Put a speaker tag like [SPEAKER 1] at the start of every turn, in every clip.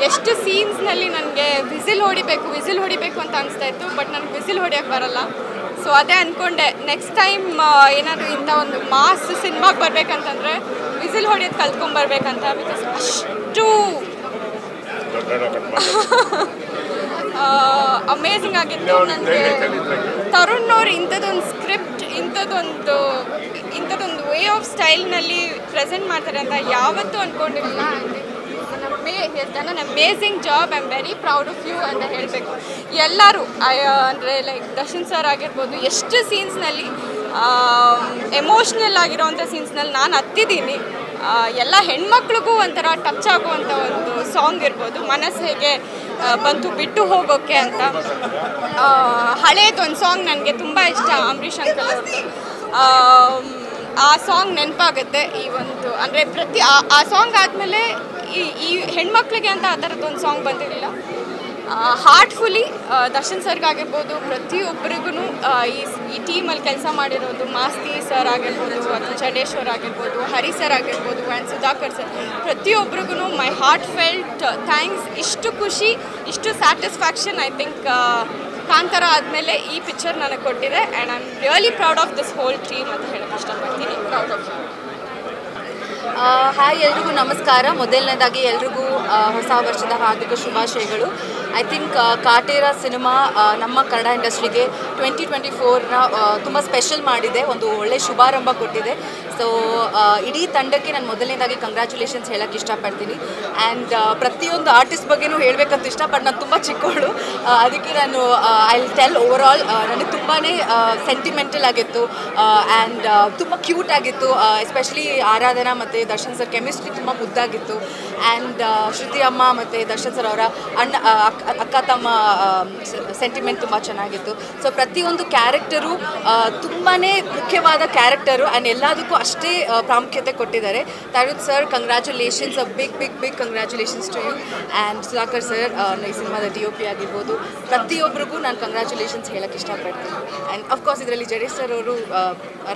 [SPEAKER 1] ಎಷ್ಟು ಸೀನ್ಸ್ನಲ್ಲಿ ನನಗೆ ವಿಸಿಲ್ ಹೊಡಿಬೇಕು ಅಂತ ಅನಿಸ್ತಾ ಇತ್ತು. ಬಟ್ ನನಗೆ ವಿಸಿಲ್ ಹೊಡಿಯೋಕ್ಕೆ ಬರಲ್ಲ. ಸೊ ಅದೇ ಅಂದ್ಕೊಂಡೆ ನೆಕ್ಸ್ಟ್ ಟೈಮ್ ಏನಾದರೂ ಇಂಥ ಒಂದು ಮಾಸ್ ಸಿನಿಮಾಗೆ ಬರಬೇಕಂತಂದರೆ ವಿಸಿಲ್ ಹೊಡಿಯೋದು ಕಲ್ತ್ಕೊಂಬರ್ಬೇಕಂತ. ಬಿಕಾಸ್ ಅಷ್ಟು ಅಮೇಝಿಂಗ್ ಆಗಿತ್ತು. ನನಗೆ ತರುಣ್ ಅವ್ರು ಇಂಥದ್ದೊಂದು ಸ್ಕ್ರಿಪ್ಟ್ ಇಂಥದ್ದೊಂದು ವೇ ಆಫ್ ಸ್ಟೈಲ್ನಲ್ಲಿ ಪ್ರೆಸೆಂಟ್ ಮಾಡ್ತಾರೆ ಅಂತ ಯಾವತ್ತೂ ಅಂದ್ಕೊಂಡಿರಲಿಲ್ಲ. ಹೇಳ್ತಾನೆ amazing job, I am very proud of you ಅಂತ ಹೇಳಬೇಕು. ಎಲ್ಲರೂ ಅಂದರೆ ಲೈಕ್ ದರ್ಶನ್ ಸರ್ ಆಗಿರ್ಬೋದು, ಎಷ್ಟು ಸೀನ್ಸ್ನಲ್ಲಿ ಎಮೋಷ್ನಲ್ ಆಗಿರೋವಂಥ ಸೀನ್ಸ್ನಲ್ಲಿ ನಾನು ಹತ್ತಿದ್ದೀನಿ. ಎಲ್ಲ ಹೆಣ್ಮಕ್ಳಿಗೂ ಒಂಥರ ಟಚ್ ಆಗುವಂಥ ಒಂದು ಸಾಂಗ್ ಇರ್ಬೋದು. ಮನಸ್ಸು ಹೇಗೆ ಬಂತು ಬಿಟ್ಟು ಹೋಗೋಕ್ಕೆ ಅಂತ ಹಳೇದೊಂದು ಸಾಂಗ್ ನನಗೆ ತುಂಬ ಇಷ್ಟ, ಅಂಬರೀಷ್ ಅಂಕಲ್ ಅವ್ರದ್ದು. ಆ ಸಾಂಗ್ ನೆನಪಾಗುತ್ತೆ. ಈ ಒಂದು ಅಂದರೆ ಆ ಸಾಂಗ್ ಆದಮೇಲೆ ಈ ಹೆಣ್ಮಕ್ಳಿಗೆ ಅಂತ ಆ ಥರದ್ದೊಂದು ಸಾಂಗ್ ಬಂದಿರಲಿಲ್ಲ. ಹಾರ್ಟ್ಫುಲಿ ದರ್ಶನ್ ಸರ್ಗಾಗಿರ್ಬೋದು, ಪ್ರತಿಯೊಬ್ಬರಿಗೂ ಈ ಟೀಮಲ್ಲಿ ಕೆಲಸ ಮಾಡಿರೋದು ಮಾಸ್ತಿ ಸರ್ ಆಗಿರ್ಬೋದು, ಅಥವಾ ಚಡೇಶ್ವರ್ ಆಗಿರ್ಬೋದು, ಹರಿ ಸರ್ ಆಗಿರ್ಬೋದು, ಆ್ಯಂಡ್ ಸುಧಾಕರ್ ಸರ್, ಪ್ರತಿಯೊಬ್ಬರಿಗೂ ಮೈ ಹಾರ್ಟ್ ಫೆಲ್ಟ್ ಥ್ಯಾಂಕ್ಸ್. ಇಷ್ಟು ಖುಷಿ, ಇಷ್ಟು ಸ್ಯಾಟಿಸ್ಫ್ಯಾಕ್ಷನ್ ಐ ಥಿಂಕ್ ಕಾಂತಾರ ಆದಮೇಲೆ ಈ ಪಿಕ್ಚರ್ ನನಗೆ ಕೊಟ್ಟಿದೆ. And I am really proud of this whole team ಅಂತ ಹೇಳೋಕ್ಕೆ ಇಷ್ಟಪಡ್ತೀನಿ. Proud of you.
[SPEAKER 2] ಹಾಯ್, ಎಲ್ರಿಗೂ ನಮಸ್ಕಾರ. ಮೊದಲನೇದಾಗಿ ಎಲ್ರಿಗೂ ಹೊಸ ವರ್ಷದ ಹಾರ್ದಿಕ ಶುಭಾಶಯಗಳು. ಐ ಥಿಂಕ್ ಕಾಟೇರ ಸಿನಿಮಾ ನಮ್ಮ ಕನ್ನಡ ಇಂಡಸ್ಟ್ರಿಗೆ 2024ನ ತುಂಬ ಸ್ಪೆಷಲ್ ಮಾಡಿದೆ, ಒಂದು ಒಳ್ಳೆ ಶುಭಾರಂಭ ಕೊಟ್ಟಿದೆ. ಸೊ ಇಡೀ ತಂಡಕ್ಕೆ ನಾನು ಮೊದಲನೇದಾಗಿ ಕಂಗ್ರ್ಯಾಚುಲೇಷನ್ಸ್ ಹೇಳೋಕ್ಕೆ ಇಷ್ಟಪಡ್ತೀನಿ. ಆ್ಯಂಡ್ ಪ್ರತಿಯೊಂದು ಆರ್ಟಿಸ್ಟ್ ಬಗ್ಗೆನೂ ಹೇಳಬೇಕಂತ ಇಷ್ಟ, ಬಟ್ ನಾನು ತುಂಬ ಚಿಕ್ಕವಳು, ಅದಕ್ಕೆ ನಾನು I will tell over all. ನನಗೆ ತುಂಬಾ ಸೆಂಟಿಮೆಂಟಲ್ ಆಗಿತ್ತು ಆ್ಯಂಡ್ ತುಂಬ ಕ್ಯೂಟ್ ಆಗಿತ್ತು. ಎಸ್ಪೆಷಲಿ ಆರಾಧನಾ ಮತ್ತು ದರ್ಶನ್ ಸರ್ ಕೆಮಿಸ್ಟ್ರಿ ತುಂಬ ಮುದ್ದಾಗಿತ್ತು. ಆ್ಯಂಡ್ ಶ್ರುತಿ ಅಮ್ಮ ಮತ್ತು ದರ್ಶನ್ ಸರ್ ಅವರ ಅಕ್ಕ ತಮ್ಮ ಸೆಂಟಿಮೆಂಟ್ ತುಂಬ ಚೆನ್ನಾಗಿತ್ತು. ಸೊ ಪ್ರತಿಯೊಂದು ಕ್ಯಾರೆಕ್ಟರು ತುಂಬಾ ಮುಖ್ಯವಾದ ಕ್ಯಾರೆಕ್ಟರು ಆ್ಯಂಡ್ ಎಲ್ಲದಕ್ಕೂ ಅಷ್ಟೇ ಪ್ರಾಮುಖ್ಯತೆ ಕೊಟ್ಟಿದ್ದಾರೆ. Tarun sir, congratulations, big congratulations to you. And Sudhakar sir, ಈ ಸಿನಿಮಾದ DOP ಆಗಿರ್ಬೋದು, ಪ್ರತಿಯೊಬ್ಬರಿಗೂ ನಾನು ಕಂಗ್ರ್ಯಾಚುಲೇಷನ್ಸ್ ಹೇಳೋಕ್ಕೆ ಇಷ್ಟಪಡ್ತೀನಿ. ಆ್ಯಂಡ್ ಅಫ್ಕೋರ್ಸ್ ಇದರಲ್ಲಿ ಜಡೇಶ್ ಸರ್ ಅವರು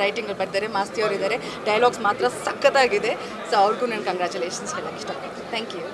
[SPEAKER 2] ರೈಟಿಂಗ್ ಬರ್ತಾರೆ, ಮಾಸ್ತಿ ಅವರು ಇದ್ದಾರೆ, ಡೈಲಾಗ್ಸ್ ಮಾತ್ರ ಸಖತ್ತಾಗಿದೆ. ಸೊ ಅವ್ರಿಗೂ ನಾನು ಕಂಗ್ರ್ಯಾಚುಲೇಷನ್ಸ್ ಹೇಳೋಕ್ಕೆ ಇಷ್ಟಪಡ್ತೀನಿ. Thank you.